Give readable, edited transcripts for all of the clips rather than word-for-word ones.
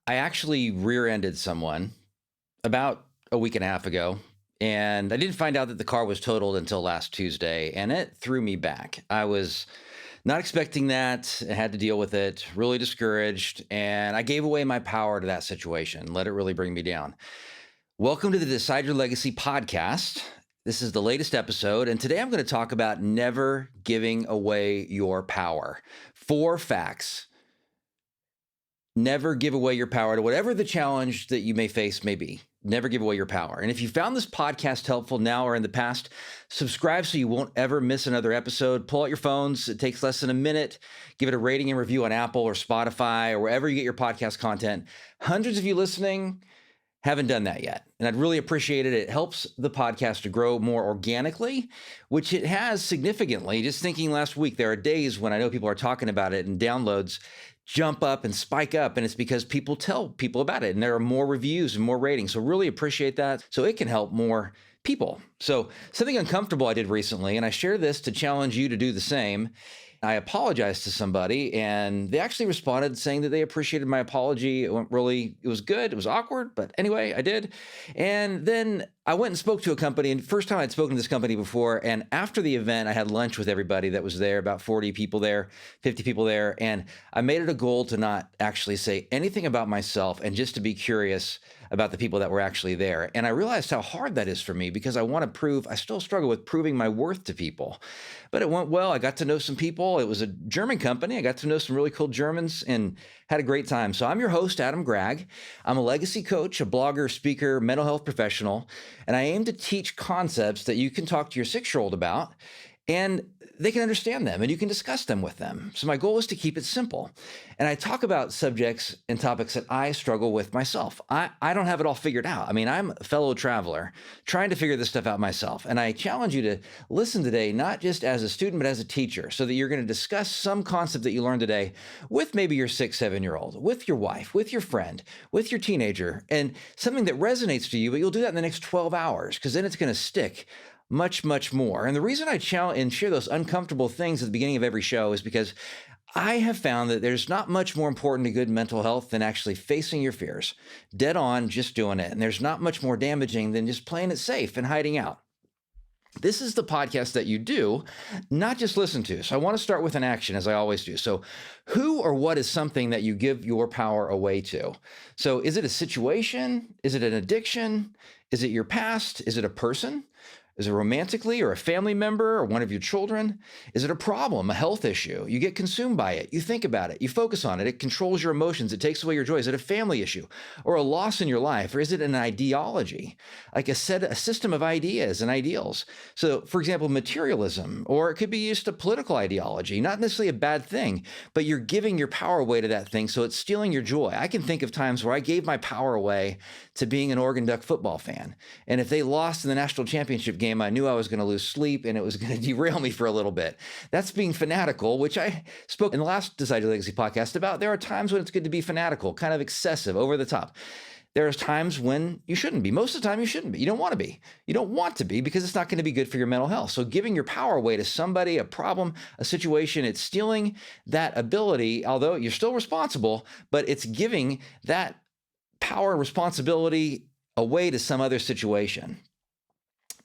I actually rear-ended someone about a week and a half ago, and I didn't find out that the car was totaled until last Tuesday, and it threw me back. I was not expecting that. I had to deal with it, really discouraged, and I gave away my power to that situation, let it really bring me down. Welcome to the Decide Your Legacy podcast. This is the latest episode, and today I'm going to talk about never giving away your power. 4 facts. Never give away your power to whatever the challenge that you may face may be. Never give away your power. And if you found this podcast helpful now or in the past, subscribe so you won't ever miss another episode. Pull out your phones. It takes less than a minute. Give it a rating and review on Apple or Spotify or wherever you get your podcast content. Hundreds of you listening haven't done that yet. And I'd really appreciate it. It helps the podcast to grow more organically, which it has significantly. Just thinking last week, there are days when I know people are talking about it and downloads jump up and spike up, and it's because people tell people about it and there are more reviews and more ratings. So really appreciate that, so it can help more people. So something uncomfortable I did recently, and I share this to challenge you to do the same. I apologized to somebody and they actually responded saying that they appreciated my apology. It was good. It was awkward, but anyway, I did. And then I went and spoke to a company, and first time I'd spoken to this company before. And after the event, I had lunch with everybody that was there, about 40 people there, 50 people there. And I made it a goal to not actually say anything about myself and just to be curious about the people that were actually there. And I realized how hard that is for me because I still struggle with proving my worth to people. But it went well. I got to know some people. It was a German company. I got to know some really cool Germans and had a great time. So I'm your host, Adam Gregg. I'm a legacy coach, a blogger, speaker, mental health professional, and I aim to teach concepts that you can talk to your 6-year-old about and they can understand them and you can discuss them with them. So my goal is to keep it simple. And I talk about subjects and topics that I struggle with myself. I don't have it all figured out. I mean, I'm a fellow traveler trying to figure this stuff out myself. And I challenge you to listen today, not just as a student, but as a teacher, so that you're going to discuss some concept that you learned today with maybe your 6, 7-year-old, with your wife, with your friend, with your teenager, and something that resonates to you, but you'll do that in the next 12 hours because then it's going to stick much, much more. And the reason I challenge and share those uncomfortable things at the beginning of every show is because I have found that there's not much more important to good mental health than actually facing your fears, dead on, just doing it. And there's not much more damaging than just playing it safe and hiding out. This is the podcast that you do, not just listen to. So I want to start with an action, as I always do. So who or what is something that you give your power away to? So is it a situation? Is it an addiction? Is it your past? Is it a person? Is it romantically or a family member or one of your children? Is it a problem, a health issue? You get consumed by it. You think about it. You focus on it. It controls your emotions. It takes away your joy. Is it a family issue or a loss in your life? Or is it an ideology, like a system of ideas and ideals? So, for example, materialism, or it could be just a political ideology, not necessarily a bad thing, but you're giving your power away to that thing. So it's stealing your joy. I can think of times where I gave my power away to being an Oregon Duck football fan. And if they lost in the national championship game, I knew I was going to lose sleep and it was going to derail me for a little bit. That's being fanatical, which I spoke in the last Decide Your Legacy podcast about. There are times when it's good to be fanatical, kind of excessive, over the top. There are times when you shouldn't be. Most of the time you shouldn't be. You don't want to be. You don't want to be because it's not going to be good for your mental health. So giving your power away to somebody, a problem, a situation, it's stealing that ability, although you're still responsible, but it's giving that power and responsibility away to some other situation.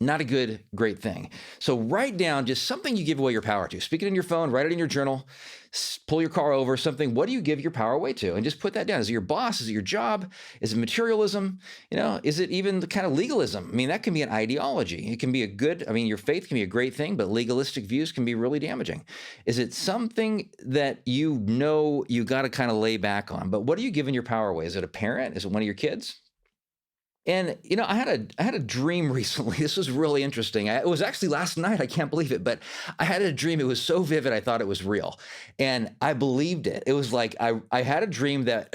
Not a great thing. So write down just something you give away your power to. Speak it in your phone, write it in your journal, pull your car over, something. What do you give your power away to? And just put that down. Is it your boss? Is it your job? Is it materialism? Is it even the kind of legalism? I mean, that can be an ideology. It can be your faith can be a great thing, but legalistic views can be really damaging. Is it something that you got to kind of lay back on? But what are you giving your power away? Is it a parent? Is it one of your kids? And, I had a dream recently. This was really interesting. It was actually last night. I can't believe it, but I had a dream. It was so vivid. I thought it was real. And I believed it. It was like, I had a dream that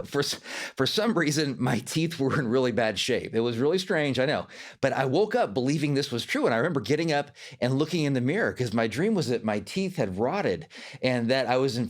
for some reason, my teeth were in really bad shape. It was really strange, I know. But I woke up believing this was true. And I remember getting up and looking in the mirror because my dream was that my teeth had rotted and that I was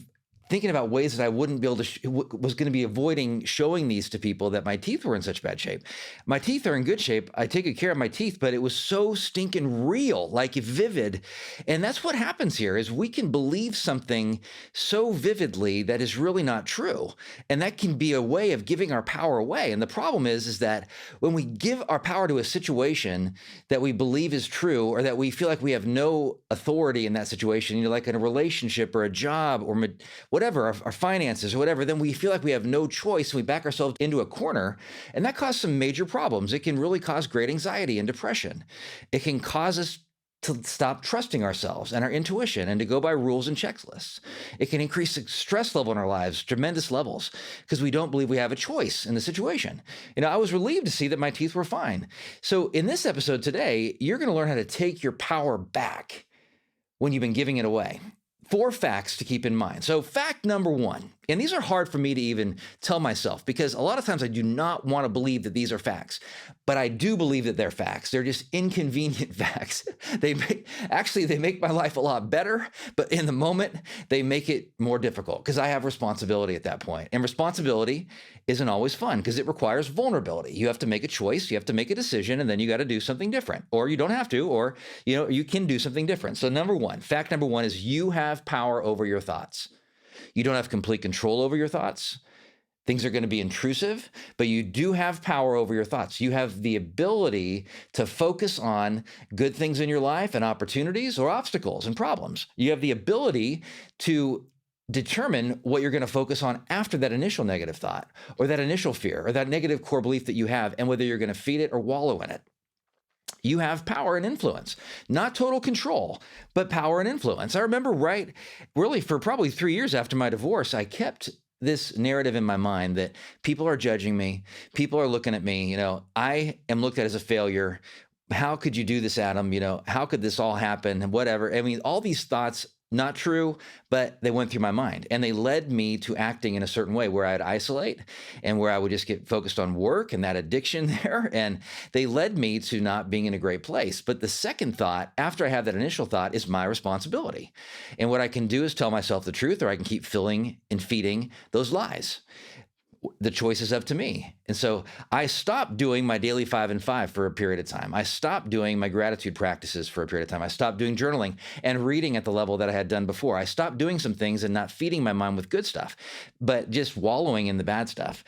thinking about ways that I wouldn't be able to, was going to be avoiding showing these to people, that my teeth were in such bad shape. My teeth are in good shape. I take good care of my teeth, but it was so stinking real, like vivid. And that's what happens here, is we can believe something so vividly that is really not true. And that can be a way of giving our power away. And the problem is that when we give our power to a situation that we believe is true, or that we feel like we have no authority in that situation, like in a relationship or a job or whatever, our finances or whatever, then we feel like we have no choice. And we back ourselves into a corner, and that causes some major problems. It can really cause great anxiety and depression. It can cause us to stop trusting ourselves and our intuition and to go by rules and checklists. It can increase the stress level in our lives, tremendous levels, because we don't believe we have a choice in the situation. I was relieved to see that my teeth were fine. So in this episode today, you're going to learn how to take your power back when you've been giving it away. 4 facts to keep in mind. So fact number 1, and these are hard for me to even tell myself, because a lot of times I do not want to believe that these are facts, but I do believe that they're facts. They're just inconvenient facts. They make my life a lot better, but in the moment they make it more difficult because I have responsibility at that point. And responsibility isn't always fun because it requires vulnerability. You have to make a choice, you have to make a decision, and then you got to do something different, or you don't have to, or you can do something different. So fact number one is you have power over your thoughts. You don't have complete control over your thoughts. Things are going to be intrusive, but you do have power over your thoughts. You have the ability to focus on good things in your life and opportunities or obstacles and problems. You have the ability to determine what you're going to focus on after that initial negative thought or that initial fear or that negative core belief that you have, and whether you're going to feed it or wallow in it. You have power and influence, not total control, but power and influence. I remember really for probably 3 years after my divorce, I kept this narrative in my mind that people are judging me. People are looking at me. I am looked at as a failure. How could you do this, Adam? How could this all happen? And whatever. I mean, all these thoughts, not true, but they went through my mind, and they led me to acting in a certain way where I'd isolate and where I would just get focused on work and that addiction there. And they led me to not being in a great place. But the second thought, after I have that initial thought, is my responsibility. And what I can do is tell myself the truth, or I can keep filling and feeding those lies. The choice is up to me. And so I stopped doing my daily 5 and 5 for a period of time. I stopped doing my gratitude practices for a period of time. I stopped doing journaling and reading at the level that I had done before. I stopped doing some things and not feeding my mind with good stuff, but just wallowing in the bad stuff.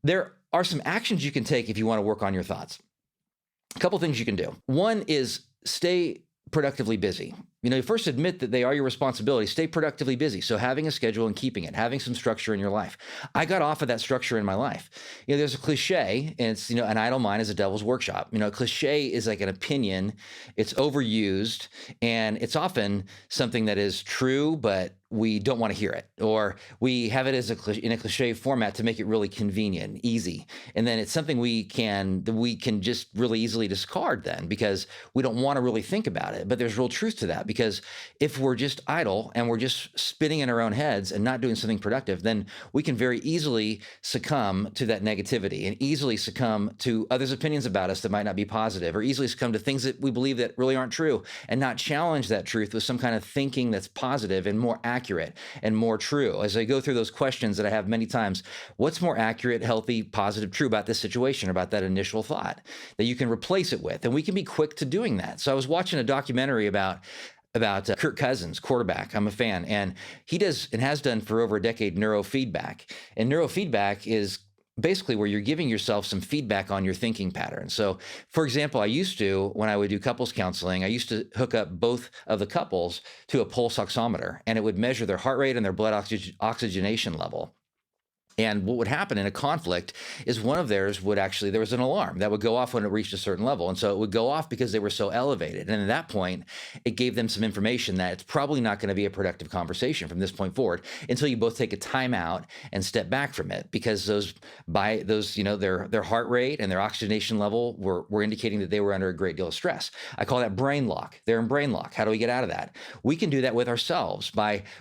There are some actions you can take if you want to work on your thoughts. A couple things you can do. One is stay productively busy. First admit that they are your responsibility. Stay productively busy. So having a schedule and keeping it, having some structure in your life. I got off of that structure in my life. There's a cliche, and it's, an idle mind is a devil's workshop. A cliche is like an opinion. It's overused, and it's often something that is true, but we don't want to hear it, or we have it in a cliche format to make it really convenient, easy. And then it's something we can just really easily discard then because we don't want to really think about it. But there's real truth to that, because if we're just idle and we're just spinning in our own heads and not doing something productive, then we can very easily succumb to that negativity and easily succumb to others' opinions about us that might not be positive, or easily succumb to things that we believe that really aren't true, and not challenge that truth with some kind of thinking that's positive and more accurate and more true. As I go through those questions that I have many times, what's more accurate, healthy, positive, true about this situation, about that initial thought that you can replace it with? And we can be quick to doing that. So I was watching a documentary about Kirk Cousins, quarterback. I'm a fan, and he does and has done for over a decade neurofeedback. And neurofeedback is basically where you're giving yourself some feedback on your thinking patterns. So, for example, when I would do couples counseling, I used to hook up both of the couples to a pulse oximeter, and it would measure their heart rate and their blood oxygenation level. And what would happen in a conflict is one of theirs there was an alarm that would go off when it reached a certain level. And so it would go off because they were so elevated. And at that point, it gave them some information that it's probably not going to be a productive conversation from this point forward until you both take a time out and step back from it, because their heart rate and their oxygenation level were indicating that they were under a great deal of stress. I call that brain lock. They're in brain lock. How do we get out of that? We can do that with ourselves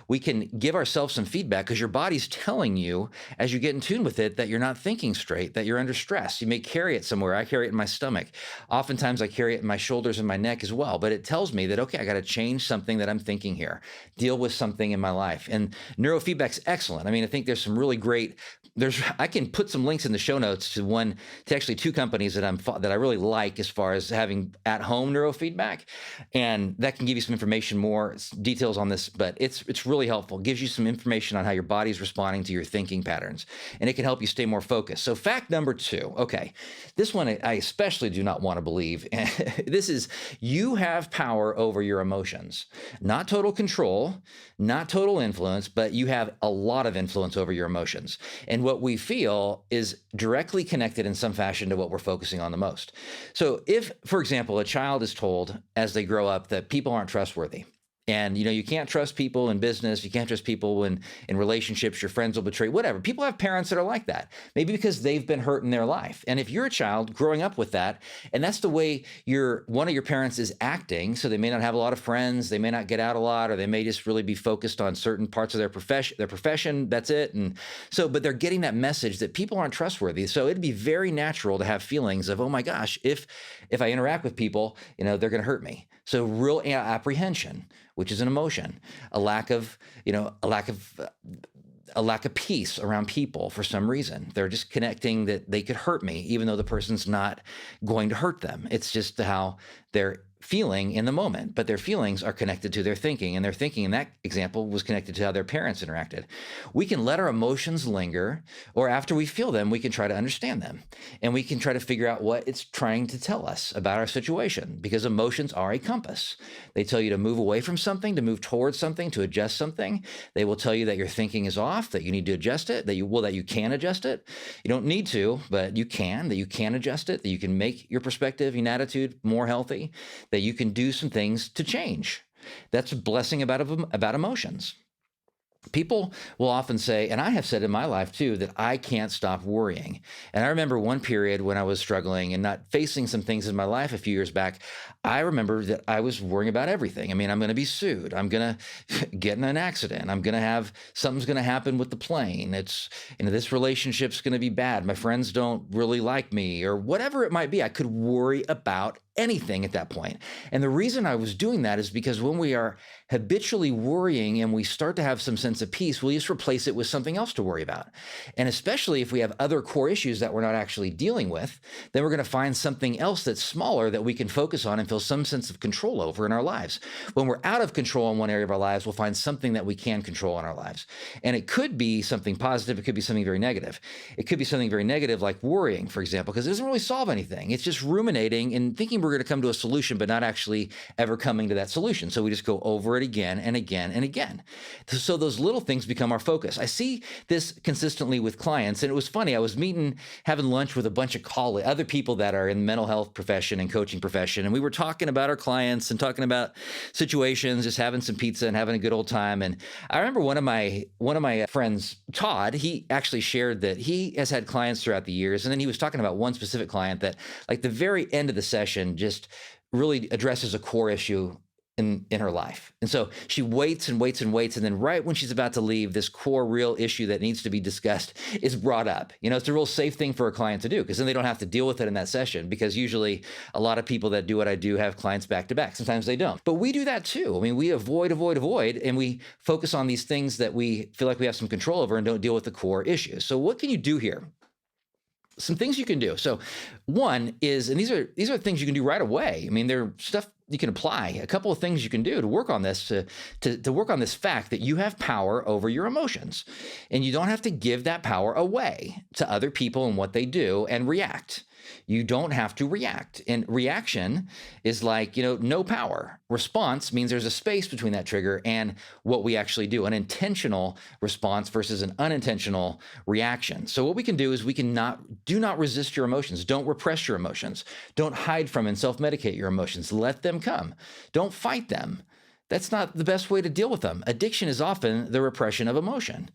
we can give ourselves some feedback, because your body's telling you, as as you get in tune with it that you're not thinking straight, that you're under stress. You may carry it somewhere. I carry it in my stomach. Oftentimes I carry it in my shoulders and my neck as well, but it tells me that, okay, I got to change something that I'm thinking here, deal with something in my life. And neurofeedback's excellent. I mean, I think there's some really great, I can put some links in the show notes to actually two companies that I really like as far as having at-home neurofeedback, and that can give you some information, more details on this, but it's really helpful. It gives you some information on how your body's responding to your thinking patterns, and it can help you stay more focused. So fact number 2, okay, this one I especially do not want to believe. This is, you have power over your emotions. Not total control, not total influence, but you have a lot of influence over your emotions. And what we feel is directly connected in some fashion to what we're focusing on the most. So if, for example, a child is told as they grow up that people aren't trustworthy, and you can't trust people in business, you can't trust people in relationships, your friends will betray, whatever. People have parents that are like that, maybe because they've been hurt in their life. And if you're a child growing up with that, and that's the way one of your parents is acting, so they may not have a lot of friends, they may not get out a lot, or they may just really be focused on certain parts of their profession, that's it. And so, but they're getting that message that people aren't trustworthy. So it'd be very natural to have feelings of, oh my gosh, if I interact with people, they're going to hurt me. So real apprehension, which is an emotion, a lack of peace around people for some reason. They're just connecting that they could hurt me, even though the person's not going to hurt them. It's just how they're feeling in the moment, but their feelings are connected to their thinking, and their thinking in that example was connected to how their parents interacted. We can let our emotions linger, or after we feel them, we can try to understand them, and we can try to figure out what it's trying to tell us about our situation, because emotions are a compass. They tell you to move away from something, to move towards something, to adjust something. They will tell you that your thinking is off, that you need to adjust it, that you can adjust it. You don't need to, but you can adjust it, that you can make your perspective and attitude more healthy, that you can do some things to change. That's a blessing about emotions. People will often say, and I have said in my life too, that I can't stop worrying. And I remember one period when I was struggling and not facing some things in my life a few years back. I remember that I was worrying about everything. I mean, I'm going to be sued. I'm going to get in an accident. Something's going to happen with the plane. This relationship's going to be bad. My friends don't really like me, or whatever it might be. I could worry about anything at that point. And the reason I was doing that is because when we are habitually worrying and we start to have some sense of peace, we'll just replace it with something else to worry about. And especially if we have other core issues that we're not actually dealing with, then we're going to find something else that's smaller that we can focus on and feel some sense of control over in our lives. When we're out of control in one area of our lives, we'll find something that we can control in our lives. And it could be something positive. It could be something very negative. It could be something very negative like worrying, for example, because it doesn't really solve anything. It's just ruminating and thinking we're going to come to a solution, but not actually ever coming to that solution. So we just go over it again and again and again. So those little things become our focus. I see this consistently with clients. And it was funny. I was having lunch with a bunch of other people that are in the mental health profession and coaching profession. And we were talking about our clients and talking about situations, just having some pizza and having a good old time. And I remember one of my friends, Todd, he actually shared that he has had clients throughout the years. And then he was talking about one specific client that, like, the very end of the session just really addresses a core issue in her life. And so she waits and waits and waits. And then right when she's about to leave, this core real issue that needs to be discussed is brought up. It's a real safe thing for a client to do, because then they don't have to deal with it in that session, because usually a lot of people that do what I do have clients back to back. Sometimes they don't. But we do that too. I mean, we avoid, and we focus on these things that we feel like we have some control over and don't deal with the core issues. So what can you do here? Some things you can do. So one is, and these are things you can do right away. I mean, they're stuff you can apply. A couple of things you can do to work on this, to work on this fact that you have power over your emotions, and you don't have to give that power away to other people and what they do and react. You don't have to react. And reaction is like, no power. Response means there's a space between that trigger and what we actually do, an intentional response versus an unintentional reaction. So what we can do is do not resist your emotions. Don't repress your emotions. Don't hide from and self-medicate your emotions. Let them come. Don't fight them. That's not the best way to deal with them. Addiction is often the repression of emotion,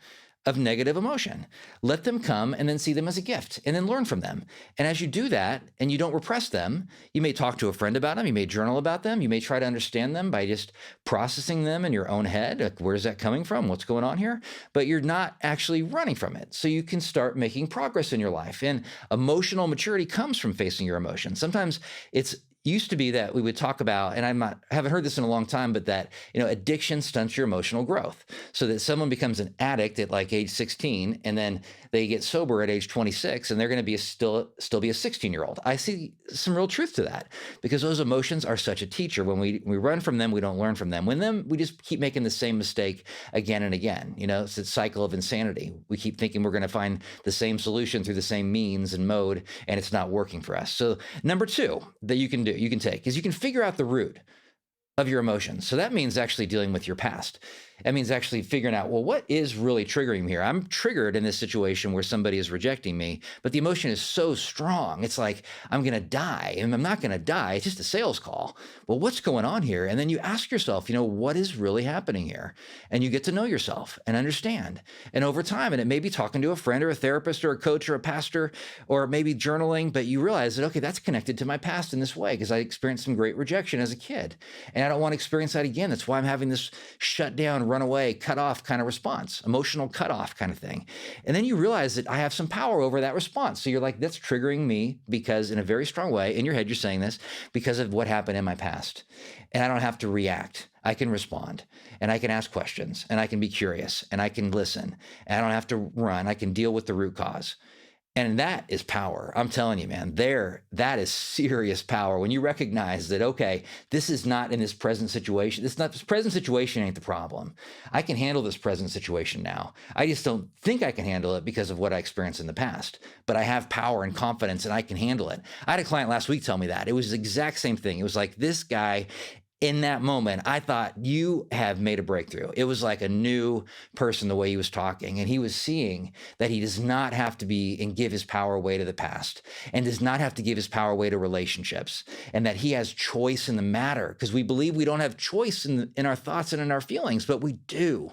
of negative emotion. Let them come and then see them as a gift and then learn from them. And as you do that and you don't repress them, you may talk to a friend about them. You may journal about them. You may try to understand them by just processing them in your own head. Like, where's that coming from? What's going on here? But you're not actually running from it. So you can start making progress in your life. And emotional maturity comes from facing your emotions. Sometimes it's used to be that we would talk about, and haven't heard this in a long time, but that, addiction stunts your emotional growth. So that someone becomes an addict at like age 16, and then they get sober at age 26, and they're going to be still be a 16-year-old. I see some real truth to that, because those emotions are such a teacher. When we run from them, we don't learn from them. We just keep making the same mistake again and again. It's a cycle of insanity. We keep thinking we're going to find the same solution through the same means and mode, and it's not working for us. So number 2 that you can take is you can figure out the root of your emotions. So that means actually dealing with your past. That means actually figuring out, well, what is really triggering me here? I'm triggered in this situation where somebody is rejecting me, but the emotion is so strong. It's like, I'm going to die, and I'm not going to die. It's just a sales call. Well, what's going on here? And then you ask yourself, what is really happening here? And you get to know yourself and understand. And over time, and it may be talking to a friend or a therapist or a coach or a pastor, or maybe journaling, but you realize that, okay, that's connected to my past in this way because I experienced some great rejection as a kid. And I don't want to experience that again. That's why I'm having this shut down, run away, cut off kind of response, emotional cutoff kind of thing. And then you realize that I have some power over that response. So you're like, that's triggering me because, in a very strong way, in your head, you're saying this because of what happened in my past. And I don't have to react. I can respond, and I can ask questions, and I can be curious, and I can listen, and I don't have to run. I can deal with the root cause. And that is power. I'm telling you, man, that is serious power when you recognize that, okay, this is not in this present situation. This present situation ain't the problem. I can handle this present situation now. I just don't think I can handle it because of what I experienced in the past. But I have power and confidence, and I can handle it. I had a client last week tell me that. It was the exact same thing. It was like, this guy, in that moment, I thought, you have made a breakthrough. It was like a new person, the way he was talking. And he was seeing that he does not have to be and give his power away to the past, and does not have to give his power away to relationships, and that he has choice in the matter, because we believe we don't have choice in our thoughts and in our feelings, but we do.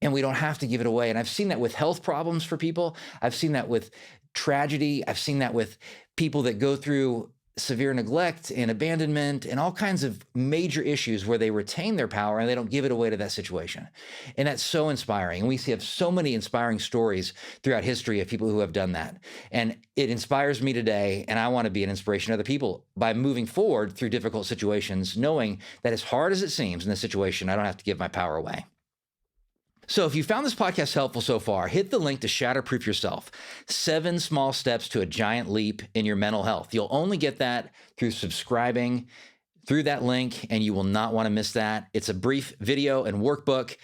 And we don't have to give it away. And I've seen that with health problems for people. I've seen that with tragedy. I've seen that with people that go through severe neglect and abandonment and all kinds of major issues where they retain their power and they don't give it away to that situation. And that's so inspiring. And we have so many inspiring stories throughout history of people who have done that. And it inspires me today. And I want to be an inspiration to other people by moving forward through difficult situations, knowing that as hard as it seems in this situation, I don't have to give my power away. So if you found this podcast helpful so far, hit the link to Shatterproof Yourself, 7 small steps to a giant leap in your mental health. You'll only get that through subscribing through that link, and you will not want to miss that. It's a brief video and workbook,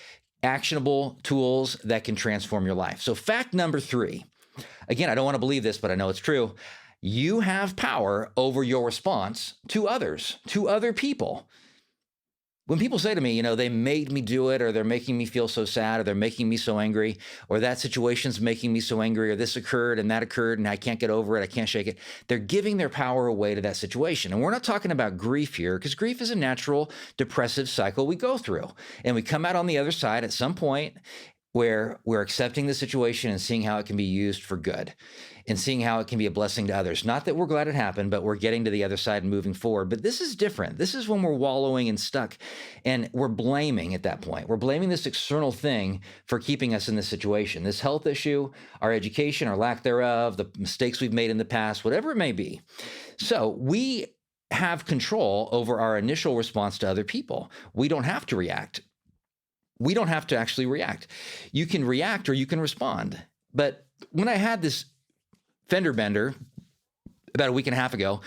actionable tools that can transform your life. So fact number 3, again, I don't want to believe this, but I know it's true. You have power over your response to others, to other people. When people say to me, they made me do it, or they're making me feel so sad, or they're making me so angry, or that situation's making me so angry, or this occurred and that occurred and I can't get over it, I can't shake it, they're giving their power away to that situation. And we're not talking about grief here, because grief is a natural depressive cycle we go through. And we come out on the other side at some point where we're accepting the situation and seeing how it can be used for good, and seeing how it can be a blessing to others. Not that we're glad it happened, but we're getting to the other side and moving forward. But this is different. This is when we're wallowing and stuck, and we're blaming at that point. We're blaming this external thing for keeping us in this situation, this health issue, our education, our lack thereof, the mistakes we've made in the past, whatever it may be. So we have control over our initial response to other people. We don't have to react. We don't have to actually react. You can react or you can respond. But when I had this fender bender about a week and a half ago,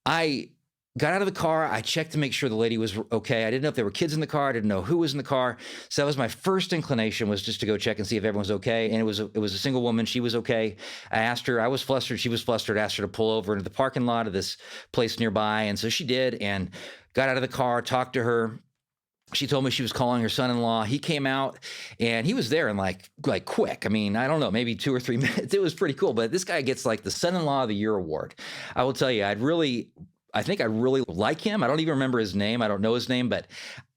I got out of the car. I checked to make sure the lady was okay. I didn't know if there were kids in the car. I didn't know who was in the car. So that was my first inclination, was just to go check and see if everyone was okay. And it was a single woman. She was okay. I asked her, I was flustered. She was flustered. I asked her to pull over into the parking lot of this place nearby. And so she did, and got out of the car, talked to her. She told me she was calling her son-in-law. He came out, and he was there in like quick. I mean, I don't know, maybe 2 or 3 minutes. It was pretty cool. But this guy gets like the Son-in-Law of the Year award. I will tell you, I'd really I think I really like him. I don't even remember his name. I don't know his name, but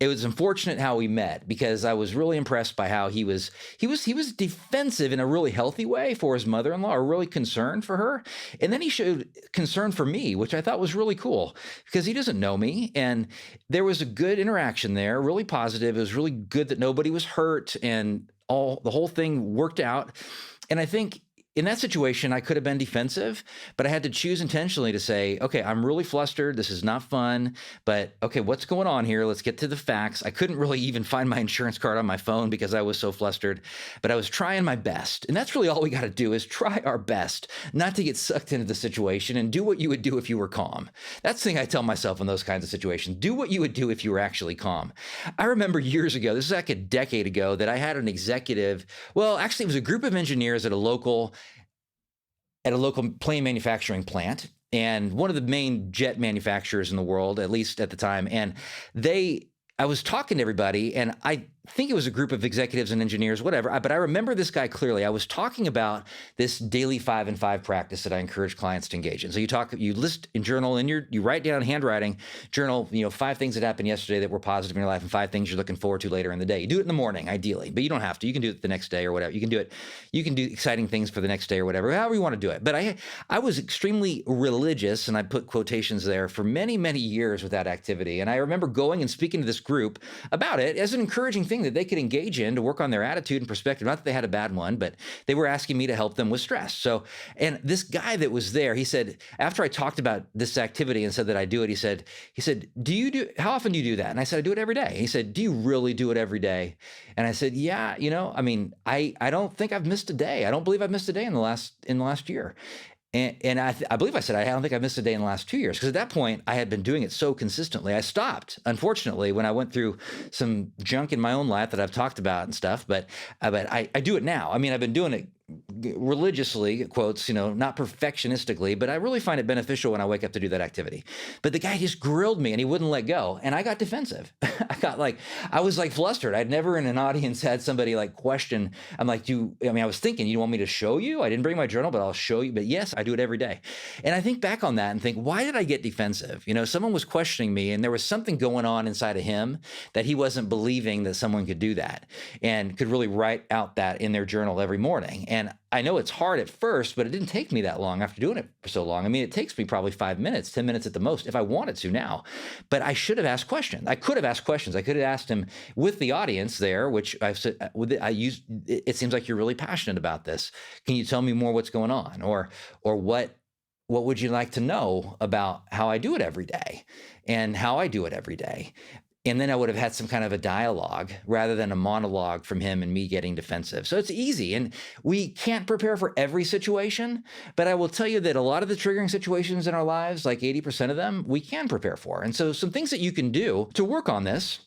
it was unfortunate how we met because I was really impressed by how he was defensive in a really healthy way for his mother-in-law, or really concerned for her. And then he showed concern for me, which I thought was really cool because he doesn't know me. And there was a good interaction there, really positive. It was really good that nobody was hurt and the whole thing worked out. And I think in that situation, I could have been defensive, but I had to choose intentionally to say, okay, I'm really flustered. This is not fun, but okay, what's going on here? Let's get to the facts. I couldn't really even find my insurance card on my phone because I was so flustered, but I was trying my best. And that's really all we got to do, is try our best not to get sucked into the situation and do what you would do if you were calm. That's the thing I tell myself in those kinds of situations. Do what you would do if you were actually calm. I remember years ago, this is like a decade ago, that I had an executive, well, actually it was a group of engineers at a local plane manufacturing plant, and one of the main jet manufacturers in the world, at least at the time. And I was talking to everybody, and I think it was a group of executives and engineers, whatever. But I remember this guy clearly. I was talking about this daily 5 and 5 practice that I encourage clients to engage in. So you list in journal, and you write down handwriting journal, 5 things that happened yesterday that were positive in your life, and 5 things you're looking forward to later in the day. You do it in the morning, ideally, but you don't have to. You can do it the next day or whatever. You can do exciting things for the next day or whatever, however you want to do it. But I was extremely religious, and I put quotations there, for many, many years with that activity. And I remember going and speaking to this group about it as an encouraging thing that they could engage in to work on their attitude and perspective. Not that they had a bad one, but they were asking me to help them with stress. So, and this guy that was there, he said, after I talked about this activity and said that I do it, he said, how often do you do that? And I said, I do it every day. He said, do you really do it every day? And I said, yeah, I don't think I've missed a day. I don't believe I've missed a day in the last year. And I believe I said, I don't think I missed a day in the last 2 years, because at that point I had been doing it so consistently. I stopped, unfortunately, when I went through some junk in my own life that I've talked about and stuff, but I do it now. I've been doing it religiously, quotes, not perfectionistically, but I really find it beneficial when I wake up to do that activity. But the guy just grilled me and he wouldn't let go. And I got defensive. I was flustered. I'd never in an audience had somebody question. I'm like, I was thinking, you want me to show you? I didn't bring my journal, but I'll show you. But yes, I do it every day. And I think back on that and think, why did I get defensive? Someone was questioning me, and there was something going on inside of him that he wasn't believing that someone could do that and could really write out that in their journal every morning. And I know it's hard at first, but it didn't take me that long after doing it for so long. It takes me probably 5 minutes, 10 minutes at the most, if I wanted to now. But I should have asked questions. I could have asked questions. I could have asked him with the audience there, which I've said, it seems like you're really passionate about this. Can you tell me more what's going on? Or what would you like to know about how I do it every day and how I do it every day? And then I would have had some kind of a dialogue rather than a monologue from him and me getting defensive. So it's easy. And we can't prepare for every situation, but I will tell you that a lot of the triggering situations in our lives, like 80% of them, we can prepare for. And so some things that you can do to work on this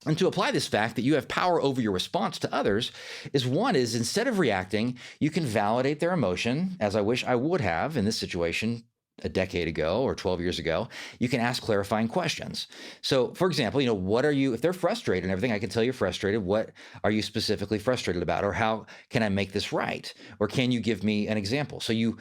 and to apply this fact that you have power over your response to others is instead of reacting, you can validate their emotion, as I wish I would have in this situation a decade ago or 12 years ago. You can ask clarifying questions. So for example, if they're frustrated and everything, I can tell you're frustrated. What are you specifically frustrated about? Or how can I make this right? Or can you give me an example? So you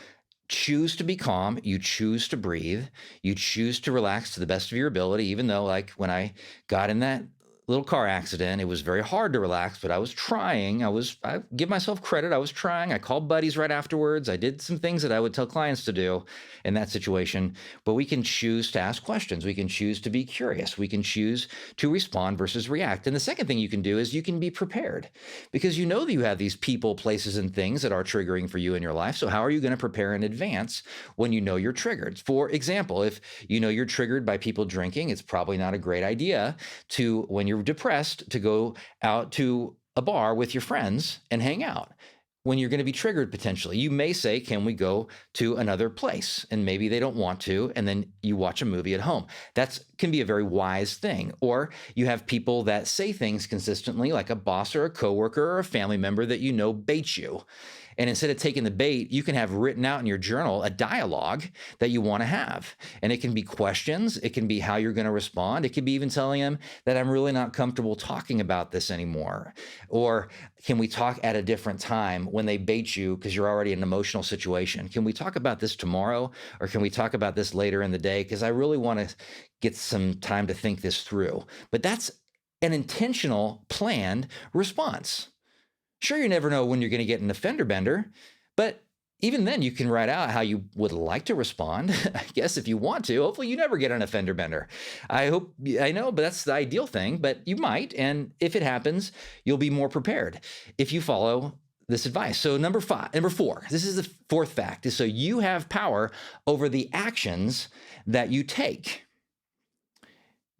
choose to be calm, you choose to breathe, you choose to relax to the best of your ability, even though when I got in that little car accident, it was very hard to relax, but I was trying. I give myself credit. I was trying. I called buddies right afterwards. I did some things that I would tell clients to do in that situation, but we can choose to ask questions. We can choose to be curious. We can choose to respond versus react. And the second thing you can do is you can be prepared, because you know that you have these people, places, and things that are triggering for you in your life. So how are you going to prepare in advance when you know you're triggered? For example, if you know you're triggered by people drinking, it's probably not a great idea when you're depressed to go out to a bar with your friends and hang out. When you're going to be triggered potentially, you may say, can we go to another place? And maybe they don't want to, and then you watch a movie at home. That can be a very wise thing. Or you have people that say things consistently, like a boss or a coworker or a family member that baits you. And instead of taking the bait, you can have written out in your journal a dialogue that you want to have. And it can be questions. It can be how you're going to respond. It could be even telling them that I'm really not comfortable talking about this anymore. Or can we talk at a different time when they bait you because you're already in an emotional situation. Can we talk about this tomorrow, or can we talk about this later in the day? Because I really want to get some time to think this through. But that's an intentional, planned response. Sure, you never know when you're going to get an offender bender, but even then, you can write out how you would like to respond. I guess if you want to, hopefully you never get an offender bender. I know, but that's the ideal thing, but you might. And if it happens, you'll be more prepared if you follow this advice. So number 4, this is the fourth fact, is so you have power over the actions that you take.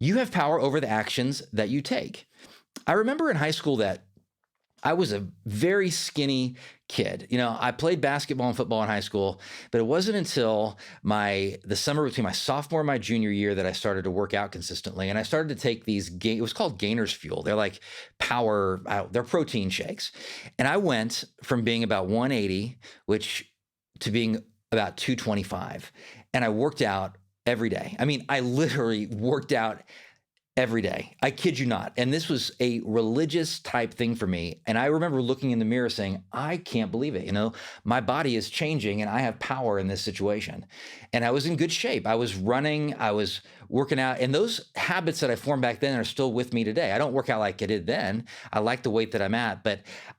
You have power over the actions that you take. I remember in high school that I was a very skinny kid. I played basketball and football in high school, but it wasn't until the summer between my sophomore and my junior year that I started to work out consistently. And I started to take these, it was called Gainer's Fuel. They're like they're protein shakes. And I went from being about 180, to being about 225. And I worked out every day. I mean, I literally worked out every day. I kid you not. And this was a religious type thing for me. And I remember looking in the mirror saying, I can't believe it. My body is changing and I have power in this situation. And I was in good shape. I was running, I was working out. And those habits that I formed back then are still with me today. I don't work out like I did then. I like the weight that I'm at,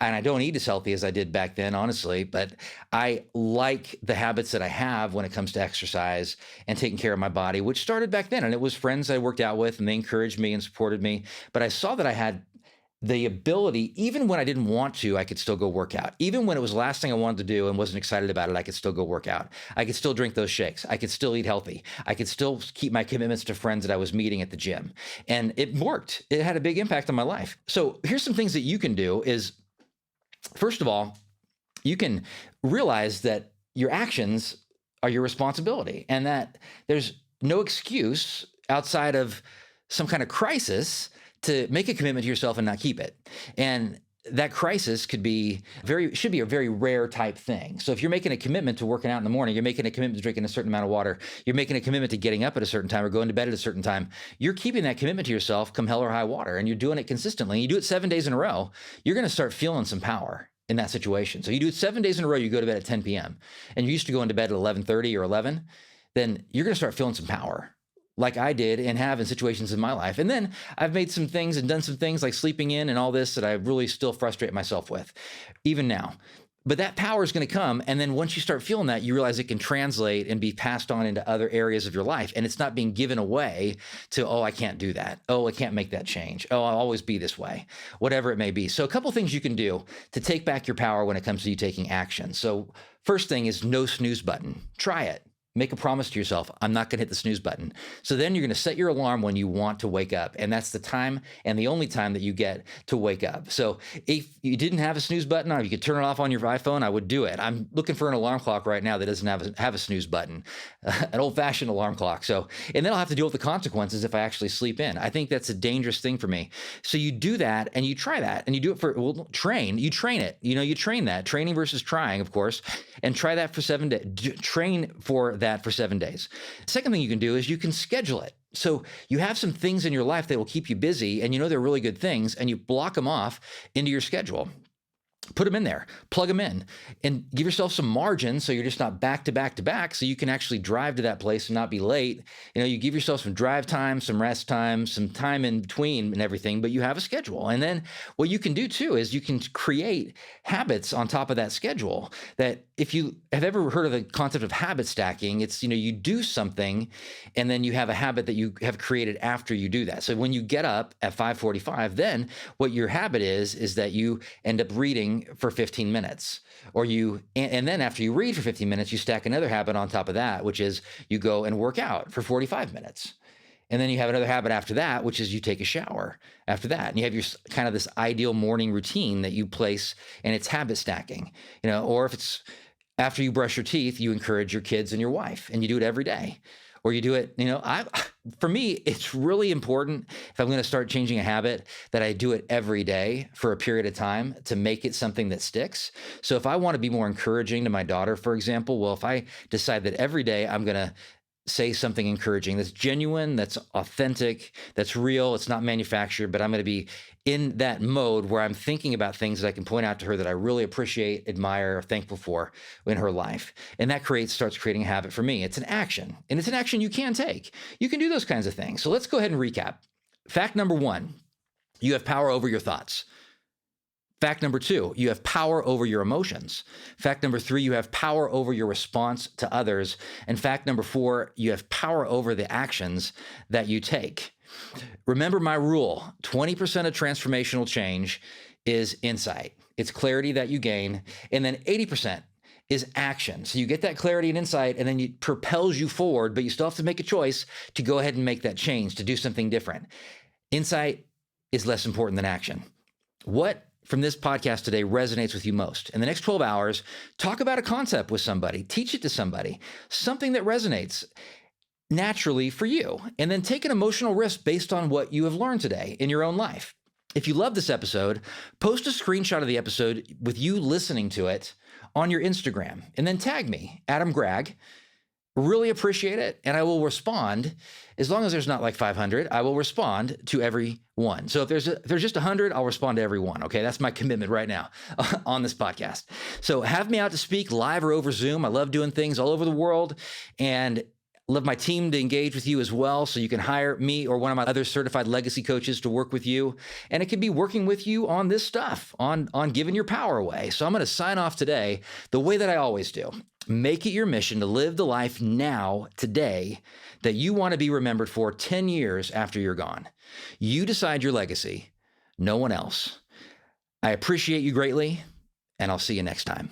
and I don't eat as healthy as I did back then, honestly, but I like the habits that I have when it comes to exercise and taking care of my body, which started back then. And it was friends I worked out with and they encouraged me and supported me. But I saw that I had the ability, even when I didn't want to, I could still go work out. Even when it was the last thing I wanted to do and wasn't excited about it, I could still go work out. I could still drink those shakes. I could still eat healthy. I could still keep my commitments to friends that I was meeting at the gym. And it worked. It had a big impact on my life. So here's some things that you can do is, first of all, you can realize that your actions are your responsibility and that there's no excuse outside of some kind of crisis to make a commitment to yourself and not keep it. And that crisis should be a very rare type thing. So if you're making a commitment to working out in the morning, you're making a commitment to drinking a certain amount of water, you're making a commitment to getting up at a certain time or going to bed at a certain time, you're keeping that commitment to yourself come hell or high water, and you're doing it consistently. You do it 7 days in a row, you're going to start feeling some power in that situation. So you do it 7 days in a row, you go to bed at 10 p.m. and you used to go into bed at 11:30 or 11, then you're going to start feeling some power, like I did and have in situations in my life. And then I've made some things and done some things like sleeping in and all this that I really still frustrate myself with, even now. But that power is going to come. And then once you start feeling that, you realize it can translate and be passed on into other areas of your life. And it's not being given away to, I can't do that. I can't make that change. I'll always be this way, whatever it may be. So a couple things you can do to take back your power when it comes to you taking action. So first thing is no snooze button. Try it. Make a promise to yourself, I'm not going to hit the snooze button. So then you're going to set your alarm when you want to wake up. And that's the time and the only time that you get to wake up. So if you didn't have a snooze button, or you could turn it off on your iPhone, I would do it. I'm looking for an alarm clock right now that doesn't have a snooze button, an old-fashioned alarm clock. So, and then I'll have to deal with the consequences if I actually sleep in. I think that's a dangerous thing for me. So you do that and you try that and you do it you train it. You train that, training versus trying, of course, and try that for 7 days. Train for that for 7 days. Second thing you can do is you can schedule it. So you have some things in your life that will keep you busy and they're really good things, and you block them off into your schedule. Put them in there, plug them in, and give yourself some margin so you're just not back to back to back, so you can actually drive to that place and not be late. You give yourself some drive time, some rest time, some time in between and everything, but you have a schedule. And then what you can do too is you can create habits on top of that schedule. That if you have ever heard of the concept of habit stacking, it's, you do something and then you have a habit that you have created after you do that. So when you get up at 5:45, then what your habit is that you end up reading for 15 minutes, and then after you read for 15 minutes, you stack another habit on top of that, which is you go and work out for 45 minutes. And then you have another habit after that, which is you take a shower after that. And you have your kind of this ideal morning routine that you place, and it's habit stacking, or if it's after you brush your teeth, you encourage your kids and your wife, and you do it every day. Or you do it, for me, it's really important if I'm going to start changing a habit that I do it every day for a period of time to make it something that sticks. So if I want to be more encouraging to my daughter, for example, if I decide that every day I'm going to say something encouraging that's genuine, that's authentic, that's real, it's not manufactured, but I'm going to be in that mode where I'm thinking about things that I can point out to her that I really appreciate, admire, or thankful for in her life. And that starts creating a habit for me. It's an action, and it's an action you can take. You can do those kinds of things. So let's go ahead and recap. Fact number 1, you have power over your thoughts. Fact number 2, you have power over your emotions. Fact number 3, you have power over your response to others. And fact number 4, you have power over the actions that you take. Remember my rule, 20% of transformational change is insight. It's clarity that you gain. And then 80% is action. So you get that clarity and insight, and then it propels you forward, but you still have to make a choice to go ahead and make that change, to do something different. Insight is less important than action. What from this podcast today resonates with you most? In the next 12 hours, talk about a concept with somebody, teach it to somebody, something that resonates naturally for you, and then take an emotional risk based on what you have learned today in your own life. If you love this episode, post a screenshot of the episode with you listening to it on your Instagram, and then tag me, Adam Gregg. Really appreciate it, and I will respond. As long as there's not like 500, I will respond to every one. So if there's just 100, I'll respond to every one, okay? That's my commitment right now on this podcast. So have me out to speak live or over Zoom. I love doing things all over the world, and love my team to engage with you as well. So you can hire me or one of my other certified legacy coaches to work with you. And it could be working with you on this stuff, on giving your power away. So I'm going to sign off today the way that I always do. Make it your mission to live the life now, today, that you want to be remembered for 10 years after you're gone. You decide your legacy, no one else. I appreciate you greatly, and I'll see you next time.